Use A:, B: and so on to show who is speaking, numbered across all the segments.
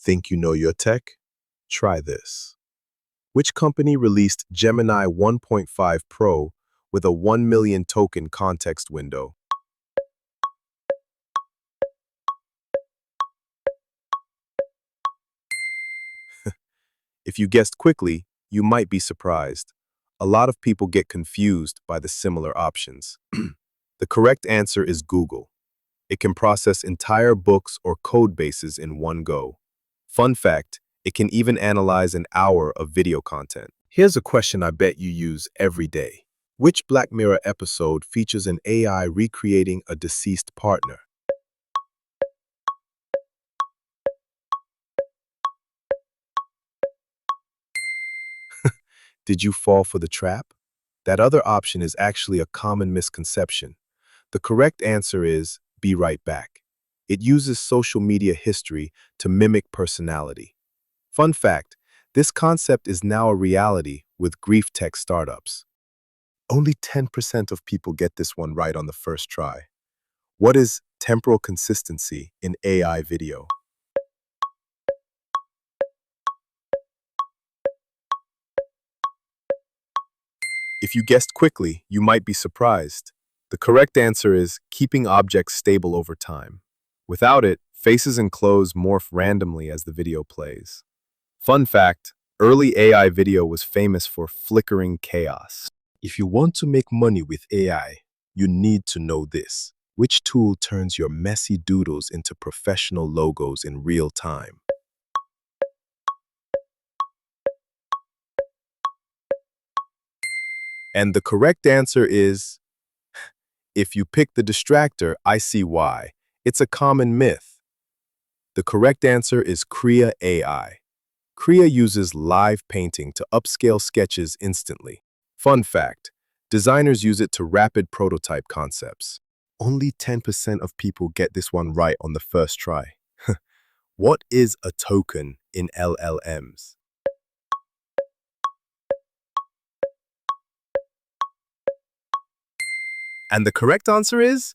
A: Think you know your tech? Try this. Which company released Gemini 1.5 Pro with a 1 million token context window? If you guessed quickly, you might be surprised. A lot of people get confused by the similar options. The correct answer is Google. It can process entire books or code bases in one go. Fun fact, it can even analyze an hour of video content. Here's a question I bet you use every day. Which Black Mirror episode features an AI recreating a deceased partner? Did you fall for the trap? That other option is actually a common misconception. The correct answer is Be Right Back. It uses social media history to mimic personality. Fun fact, this concept is now a reality with grief tech startups. Only 10% of people get this one right on the first try. What is temporal consistency in AI video? If you guessed quickly, you might be surprised. The correct answer is keeping objects stable over time. Without it, faces and clothes morph randomly as the video plays. Fun fact, early AI video was famous for flickering chaos. If you want to make money with AI, you need to know this. Which tool turns your messy doodles into professional logos in real time? And the correct answer is, if you pick the distractor, I see why. It's a common myth. The correct answer is Krea AI. Krea uses live painting to upscale sketches instantly. Fun fact, designers use it to rapid prototype concepts. Only 10% of people get this one right on the first try. What is a token in LLMs? And the correct answer is,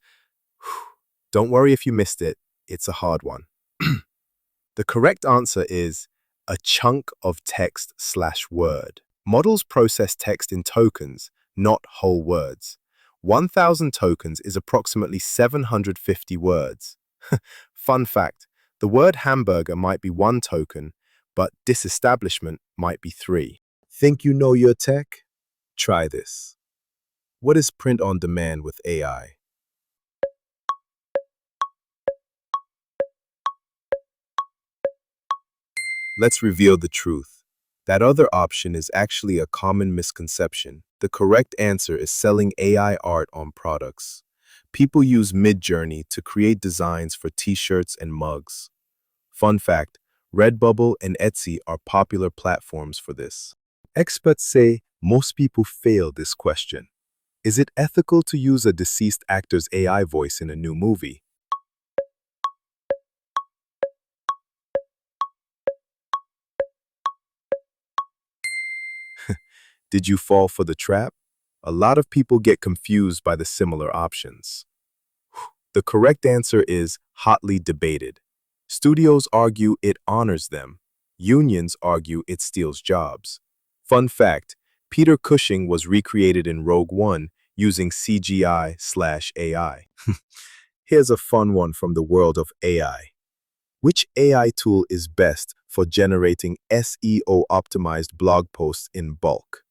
A: don't worry if you missed it, it's a hard one. The correct answer is a chunk of text/word. Models process text in tokens, not whole words. 1,000 tokens is approximately 750 words. Fun fact, the word hamburger might be 1 token, but disestablishment might be 3. Think you know your tech? Try this. What is print on demand with AI? Let's reveal the truth. That other option is actually a common misconception. The correct answer is selling AI art on products. People use Midjourney to create designs for t-shirts and mugs. Fun fact, Redbubble and Etsy are popular platforms for this. Experts say most people fail this question. Is it ethical to use a deceased actor's AI voice in a new movie? Did you fall for the trap? A lot of people get confused by the similar options. The correct answer is hotly debated. Studios argue it honors them. Unions argue it steals jobs. Fun fact, Peter Cushing was recreated in Rogue One using CGI/AI. Here's a fun one from the world of AI. Which AI tool is best for generating SEO-optimized blog posts in bulk?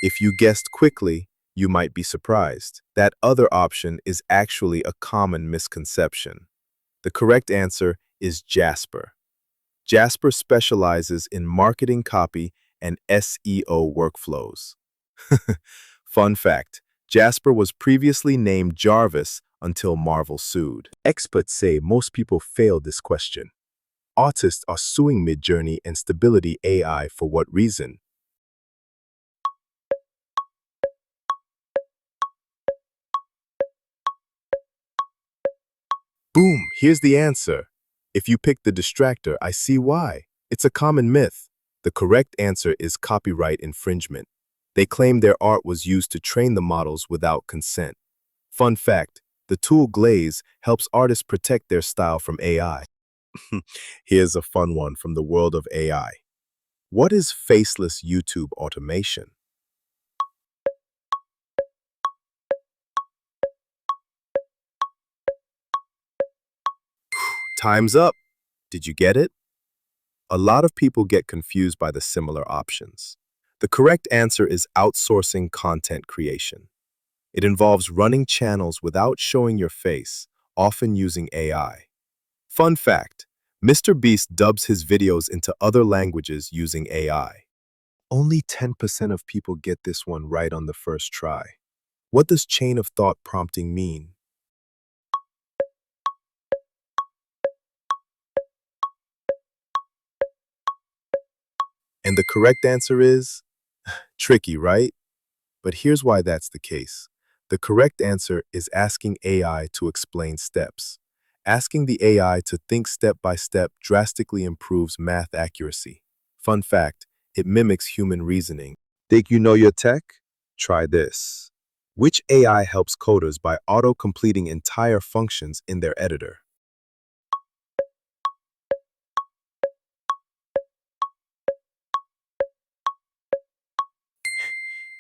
A: If you guessed quickly, you might be surprised. That other option is actually a common misconception. The correct answer is Jasper. Jasper specializes in marketing copy and SEO workflows. Fun fact, Jasper was previously named Jarvis until Marvel sued. Experts say most people fail this question. Artists are suing Midjourney and Stability AI for what reason? Boom, here's the answer. If you pick the distractor, I see why. It's a common myth. The correct answer is copyright infringement. They claim their art was used to train the models without consent. Fun fact, the tool Glaze helps artists protect their style from AI. Here's a fun one from the world of AI. What is faceless YouTube automation? Time's up. Did you get it? A lot of people get confused by the similar options. The correct answer is outsourcing content creation. It involves running channels without showing your face, often using AI. Fun fact, Mr. Beast dubs his videos into other languages using AI. Only 10% of people get this one right on the first try. What does chain of thought prompting mean? And the correct answer is tricky, right? But here's why that's the case. The correct answer is asking AI to explain steps. Asking the AI to think step by step drastically improves math accuracy. Fun fact, it mimics human reasoning. Think you know your tech? Try this. Which AI helps coders by auto-completing entire functions in their editor?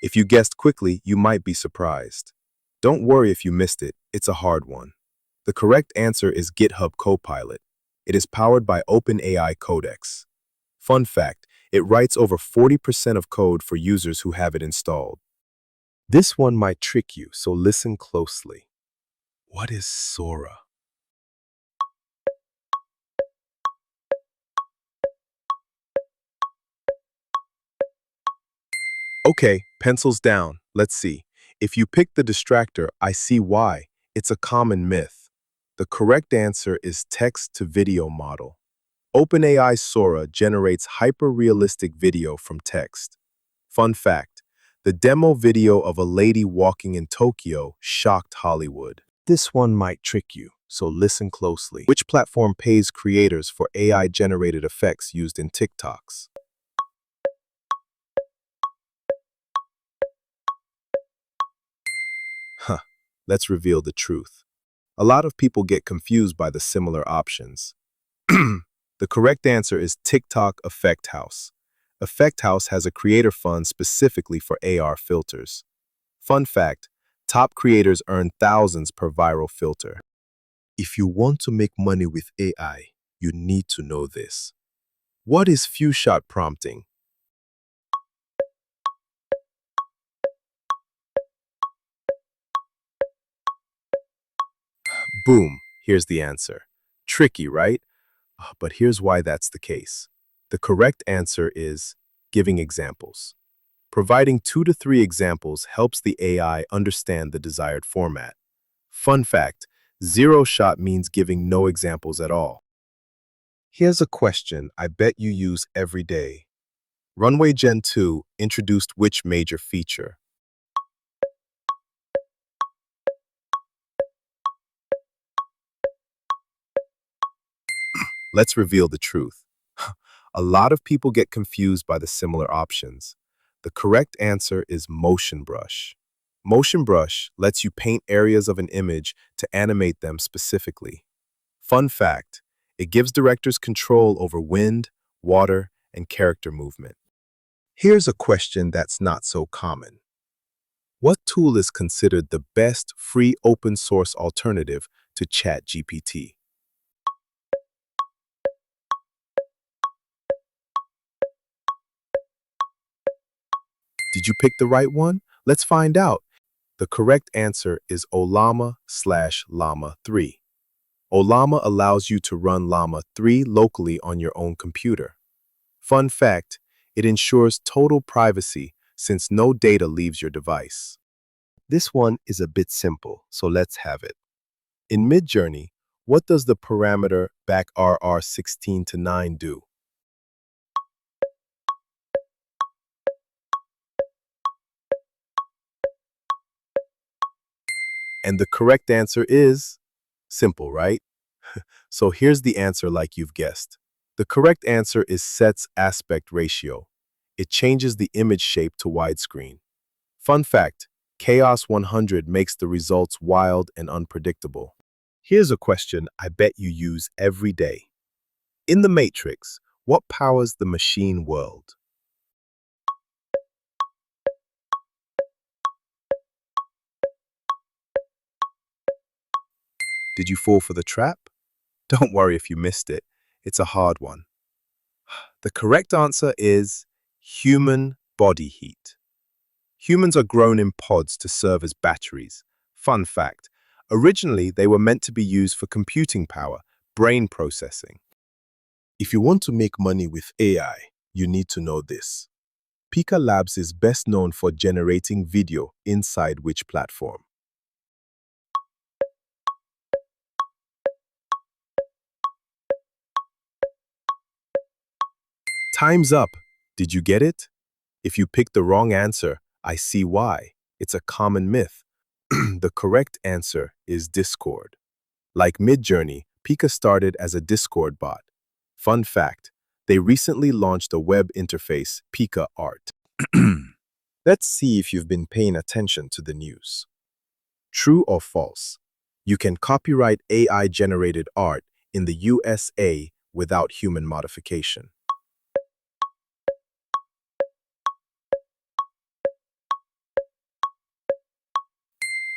A: If you guessed quickly, you might be surprised. Don't worry if you missed it, it's a hard one. The correct answer is GitHub Copilot. It is powered by OpenAI Codex. Fun fact, it writes over 40% of code for users who have it installed. This one might trick you, so listen closely. What is Sora? Okay, pencils down. Let's see. If you pick the distractor, I see why. It's a common myth. The correct answer is text-to-video model. OpenAI Sora generates hyper-realistic video from text. Fun fact, the demo video of a lady walking in Tokyo shocked Hollywood. This one might trick you, so listen closely. Which platform pays creators for AI-generated effects used in TikToks? Huh, let's reveal the truth. A lot of people get confused by the similar options. The correct answer is TikTok Effect House. Effect House has a creator fund specifically for AR filters. Fun fact, top creators earn thousands per viral filter. If you want to make money with AI, you need to know this. What is few-shot prompting? Boom, here's the answer. Tricky, right? But here's why that's the case. The correct answer is giving examples. Providing 2 to 3 examples helps the AI understand the desired format. Fun fact, zero shot means giving no examples at all. Here's a question I bet you use every day. Runway Gen 2 introduced which major feature? Let's reveal the truth. A lot of people get confused by the similar options. The correct answer is Motion Brush. Motion Brush lets you paint areas of an image to animate them specifically. Fun fact, it gives directors control over wind, water, and character movement. Here's a question that's not so common. What tool is considered the best free open source alternative to ChatGPT? Did you pick the right one? Let's find out. The correct answer is Ollama/Llama 3. Ollama allows you to run Llama 3 locally on your own computer. Fun fact, it ensures total privacy since no data leaves your device. This one is a bit simple, so let's have it. In Midjourney, what does the parameter BackRR16 to 9 do? And the correct answer is simple, right? So here's the answer like you've guessed. The correct answer is sets aspect ratio. It changes the image shape to widescreen. Fun fact, Chaos 100 makes the results wild and unpredictable. Here's a question I bet you use every day. In the Matrix, what powers the machine world? Did you fall for the trap? Don't worry if you missed it. It's a hard one. The correct answer is human body heat. Humans are grown in pods to serve as batteries. Fun fact, originally they were meant to be used for computing power, brain processing. If you want to make money with AI, you need to know this. Pika Labs is best known for generating video inside which platform? Time's up. Did you get it? If you picked the wrong answer, I see why. It's a common myth. The correct answer is Discord. Like Midjourney, Pika started as a Discord bot. Fun fact, they recently launched a web interface, Pika Art. Let's see if you've been paying attention to the news. True or false? You can copyright AI-generated art in the USA without human modification.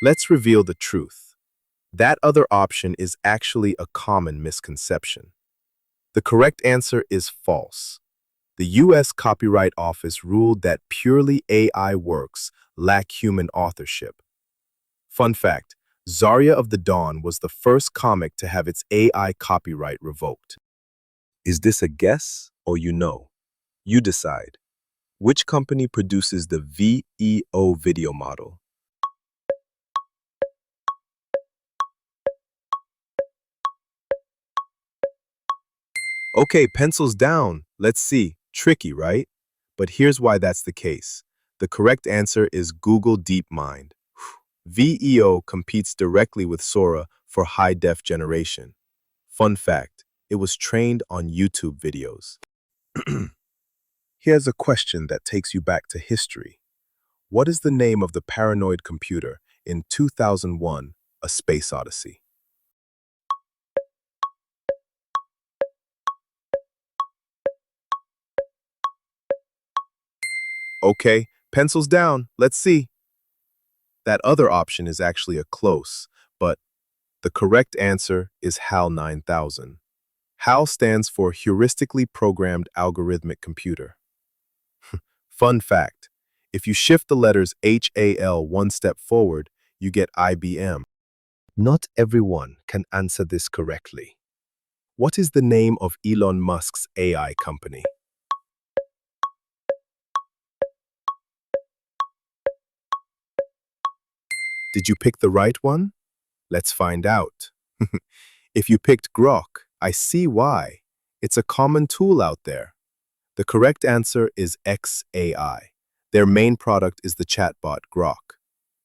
A: Let's reveal the truth. That other option is actually a common misconception. The correct answer is false. The U.S. Copyright Office ruled that purely AI works lack human authorship. Fun fact, Zarya of the Dawn was the first comic to have its AI copyright revoked. Is this a guess or you know? You decide. Which company produces the VEO video model? Okay, pencils down. Let's see. Tricky, right? But here's why that's the case. The correct answer is Google DeepMind. VEO competes directly with Sora for high-def generation. Fun fact, it was trained on YouTube videos. Here's a question that takes you back to history. What is the name of the paranoid computer in 2001, A Space Odyssey? Okay, pencils down. Let's see. That other option is actually a close, but the correct answer is HAL 9000. HAL stands for Heuristically Programmed Algorithmic Computer. Fun fact, if you shift the letters HAL one step forward, you get IBM. Not everyone can answer this correctly. What is the name of Elon Musk's AI company? Did you pick the right one? Let's find out. If you picked Grok, I see why. It's a common tool out there. The correct answer is XAI. Their main product is the chatbot Grok.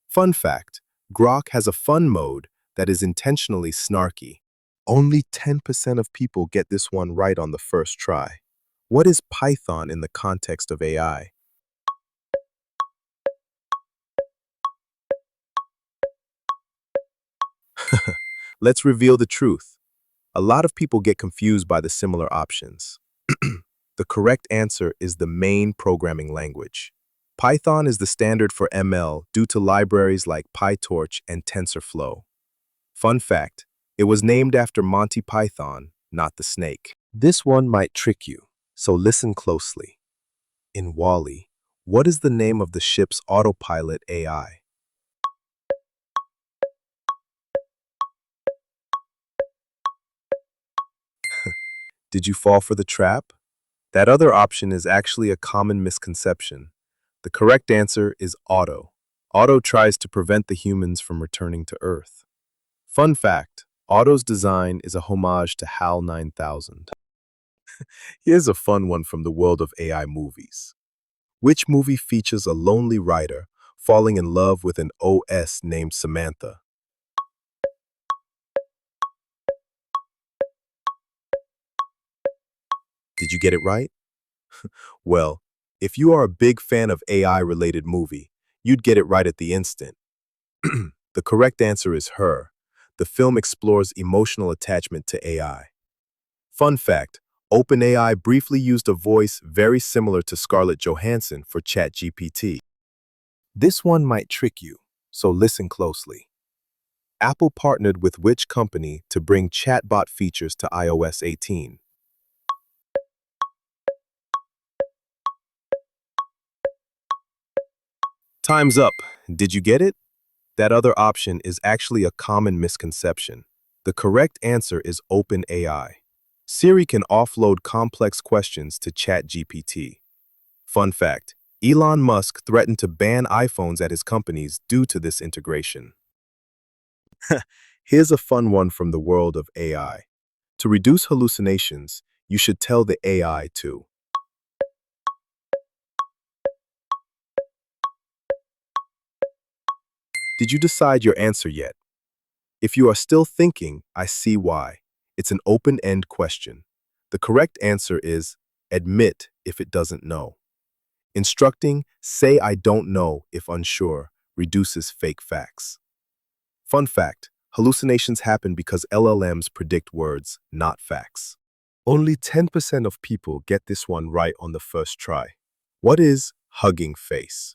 A: Fun fact, Grok has a fun mode that is intentionally snarky. Only 10% of people get this one right on the first try. What is Python in the context of AI? Let's reveal the truth. A lot of people get confused by the similar options. The correct answer is the main programming language. Python is the standard for ML due to libraries like PyTorch and TensorFlow. Fun fact, it was named after Monty Python, not the snake. This one might trick you, so listen closely. In Wall-E, what is the name of the ship's autopilot AI? Did you fall for the trap? That other option is actually a common misconception. The correct answer is Otto. Otto tries to prevent the humans from returning to Earth. Fun fact, Otto's design is a homage to HAL 9000. Here's a fun one from the world of AI movies. Which movie features a lonely writer falling in love with an OS named Samantha? Did you get it right? Well, if you are a big fan of AI-related movie, you'd get it right at the instant. The correct answer is Her. The film explores emotional attachment to AI. Fun fact, OpenAI briefly used a voice very similar to Scarlett Johansson for ChatGPT. This one might trick you, so listen closely. Apple partnered with which company to bring chatbot features to iOS 18? Time's up. Did you get it? That other option is actually a common misconception. The correct answer is OpenAI. Siri can offload complex questions to ChatGPT. Fun fact, Elon Musk threatened to ban iPhones at his companies due to this integration. Here's a fun one from the world of AI. To reduce hallucinations, you should tell the AI to. Did you decide your answer yet? If you are still thinking, I see why. It's an open-end question. The correct answer is admit if it doesn't know. Instructing, say I don't know if unsure, reduces fake facts. Fun fact, hallucinations happen because LLMs predict words, not facts. Only 10% of people get this one right on the first try. What is hugging face?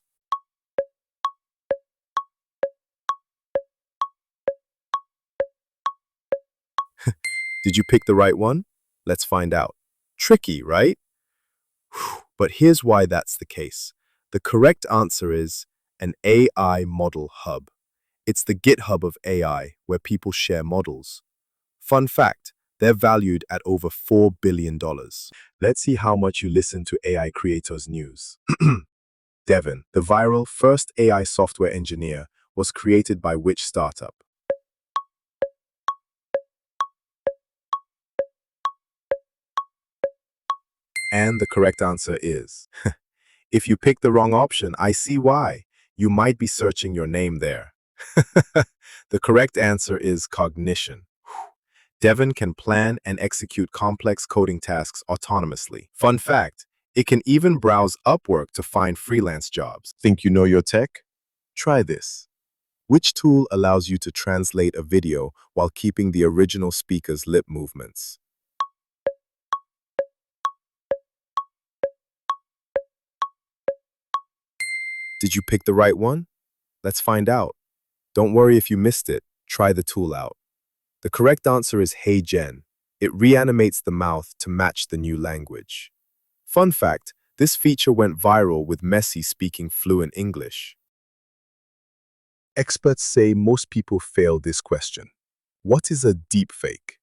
A: Did you pick the right one? Let's find out. Tricky, right? But here's why that's the case. The correct answer is an AI model hub. It's the GitHub of AI where people share models. Fun fact, they're valued at over $4 billion. Let's see how much you listen to AI creators' news. Devin, the viral first AI software engineer, was created by which startup? And the correct answer is, if you pick the wrong option, I see why. You might be searching your name there. The correct answer is cognition. Devin can plan and execute complex coding tasks autonomously. Fun fact, it can even browse Upwork to find freelance jobs. Think you know your tech? Try this. Which tool allows you to translate a video while keeping the original speaker's lip movements? Did you pick the right one? Let's find out. Don't worry if you missed it. Try the tool out. The correct answer is HeyGen. It reanimates the mouth to match the new language. Fun fact, this feature went viral with Messi speaking fluent English. Experts say most people fail this question. What is a deepfake?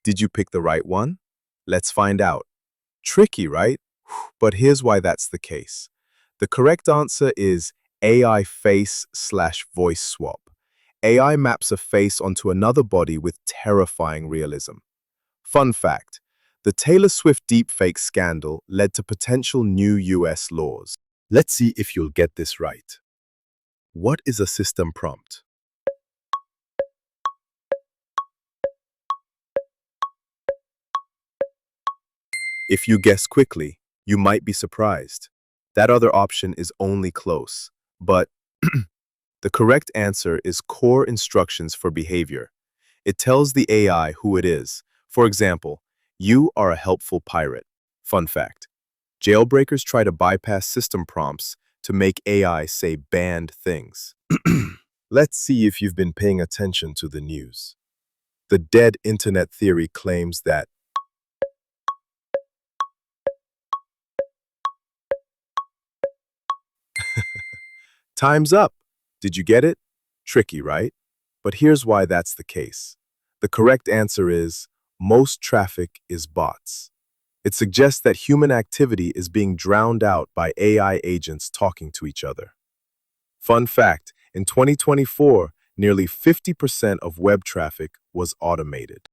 A: Did you pick the right one? Let's find out. Tricky, right? But here's why that's the case. The correct answer is AI face/voice swap. AI maps a face onto another body with terrifying realism. Fun fact, the Taylor Swift deepfake scandal led to potential new US laws. Let's see if you'll get this right. What is a system prompt? If you guess quickly, you might be surprised. That other option is only close, but the correct answer is core instructions for behavior. It tells the AI who it is. For example, you are a helpful pirate. Fun fact, jailbreakers try to bypass system prompts to make AI say banned things. Let's see if you've been paying attention to the news. The dead internet theory claims that time's up. Did you get it? Tricky, right? But here's why that's the case. The correct answer is most traffic is bots. It suggests that human activity is being drowned out by AI agents talking to each other. Fun fact, in 2024, nearly 50% of web traffic was automated.